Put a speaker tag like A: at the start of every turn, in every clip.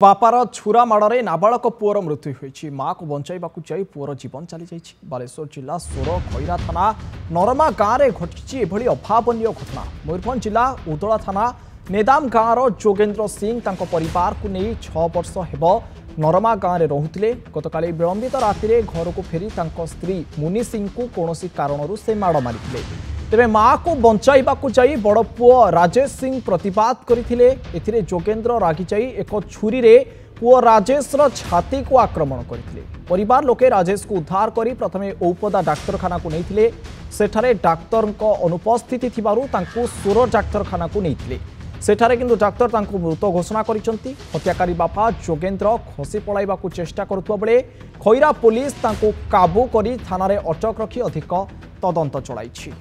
A: बापार छुरा माड़े नाबालक पुअर मृत्यु होती माँ को बचाइवा पुअर जीवन चली जाइए। बालेश्वर जिला सोर खैरा थाना नरमा गाँव में घटी एभली अभावन घटना। मयूरभंज जिला उदला थाना नेदाम गाँवर जोगेन्द्र सिंह परिवार को नहीं 6 वर्ष हेब नरमा गाँव में रोते। गतकाली विलंबित राति घर को फेरी स्त्री मुनि सिंह को कौन कारण से माड़ मारी तेरे माँ को बचाइवा बड़ पुओ राजेश सिंह प्रतिवाद करते। जोगेन्द्र रागी जाई एक छुरी रे पुओ राजेश छाती को आक्रमण करते। परिवार लोके राजेश को उद्धार कर प्रथमे औपदा डाक्तरखाना को नहीं सेठारे डाक्तर अनुपस्थिति थिबारु तांकु सोर डाक्तरखाना को नहीं सेठारे किंतु डाक्तर तांकु मृत घोषणा करिसंती। हत्याकारी बापा जोगेन्द्र खसी पलाइबा चेष्टा करुवा बेले खैरा पुलिस तांकु काबू करी थाना रे अटक रखी अधिक तदंत चलाइछि।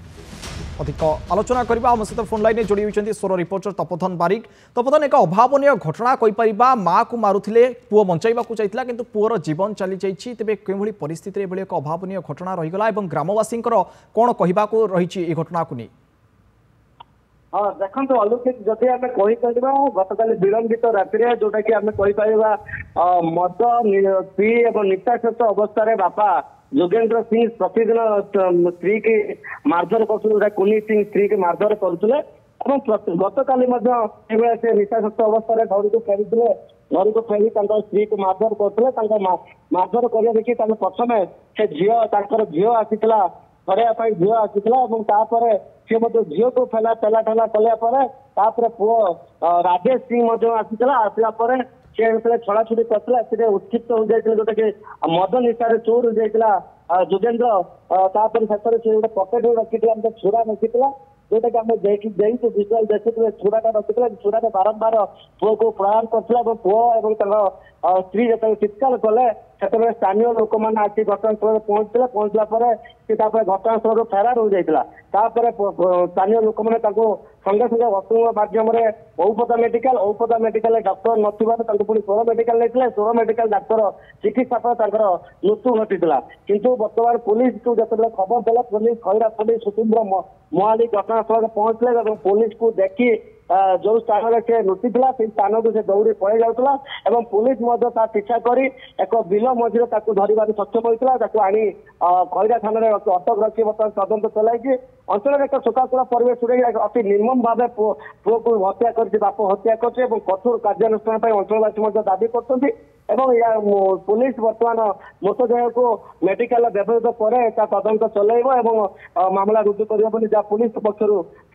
A: अधिक आलोचना करबा हम सहित फोन लाइन जोड़ी होइछन्ती सोर रिपोर्टर तपोधन बारिक। तपोधन एक अभावनीय घटना कहि परिबा माँ को मारुथिले पुओ बंचाइबा को चाइतला किंतु पुओर जीवन चली जाइछि। तेबे केभली परिस्थिति रे एभली एक अभावनीय घटना रहिगला एवं ग्रामवासींकर कोन कहिबा को रहिछि ए घटना को नै।
B: हाँ देखो अलौकिक जदि आम कही गतकाली विलंबित राति जोटा कि आम कहीपर मद पी और निशाशक्त अवस्था बापा जोगेन्द्र सिंह प्रतिदिन स्त्री की मारधर कर कुनी सिंह स्त्री की मारधर करुले। गतकाली से निशाशक्त अवस्था घर को फेरी घर को फेरी स्त्री को मारधर करते। मारधर कर देखिए प्रथम से झील आसीला फरवा झील आसीला सी झील को फेला ठेला कलापर पुओ राजेश सिंह आसीला आसला सी छड़ाछुड़ी करते उत्क्षिप्त हो जाता जोटा कि मद निशार चोर हो जाता जोगेन्द्र शेष से गोटे पकेट रखी छुरा रखी जोटा कि आम विजुआल देखते छुराटा रखी छुराटा बारंबार पुओ को प्रहार कर पुओ और स्त्री जो चित्कार कले से स्थानीय लोक मैंने आसी घटनास्थल पहुंचला घटनास्थल फेरार हो जाता। स्थानीय लोक मैंने संगे संगे वसुंग माध्यम औपदा मेडिकल डाक्तर नथिबार पुणी सोर मेडिकल नहीं सोर मेडिकल डाक्तर चिकित्सा पर मृत्यु घटीला। किंतु बर्तमान पुलिस को जो खबर देला पुलिस खैरा पुलिस सुशीन्द्र महाली घटनास्थल पहुंचले पुलिस को देखी जो स्थान से लुटिला से स्थान को दौड़ी पड़े जाऊला पुलिस पीछा कर एक बिल मझे धरवार सक्षम होता आनी खैरा थाना अटक रखी बर्तमान तदंत चलाई। अंचल एक शोकाकुल परिवेश अति निर्मम भाव पुओ को हत्या कर बाप हत्या कर कठोर कार्यानुष्ठान अंचलवासी दाबी कर पुलिस बर्तमान मृतदेह को मेडिकल व्यवहित पर तदंत चल मामला रुजु कर पुलिस पक्ष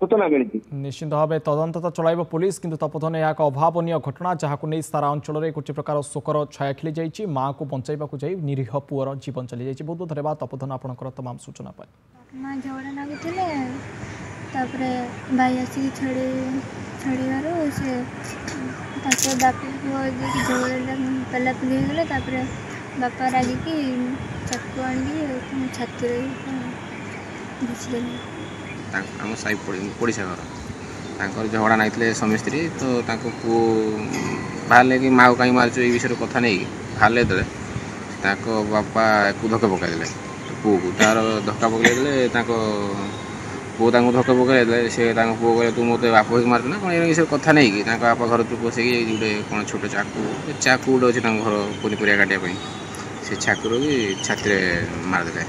B: सूचना मिली।
A: निश्चित भाव तदंत तो चलाइब पुलिस किंतु तपोधन यह एक अभावनीय घटना जहां नहीं सारा अंचल में गोटे प्रकार शोकर छाया खेली जाइए। माँ को बचाइवा जाई निरीह पुअर जीवन चली जाइए। बहुत बहुत धन्यवाद तपोधन आपंकर तमाम सूचना पाए।
C: माँ झगड़ा लगुले भाई आसिक छड़ार से पेला पुली गले बापा रागिकी चाकू आनी छाती
D: आम साई पड़ीसा घर झगड़ा नहीं स्वामी स्त्री तो पु बाहर कि माँ को कहीं मार्च ये विषय कथा नहीं बाहर दे बापा को धक्का पकईदे पुओ को तार धक्का पकईदे पुओ धक्का पकईदे से पुओ कहे तू मत बाप हो मार ना कौन ये कथा नहीं कि बापा घर तू पशिकी गोटे कौन छोट चाकू गोटे अच्छे घर पनीपरिया काटापी से चाकू भी छाती मारदे।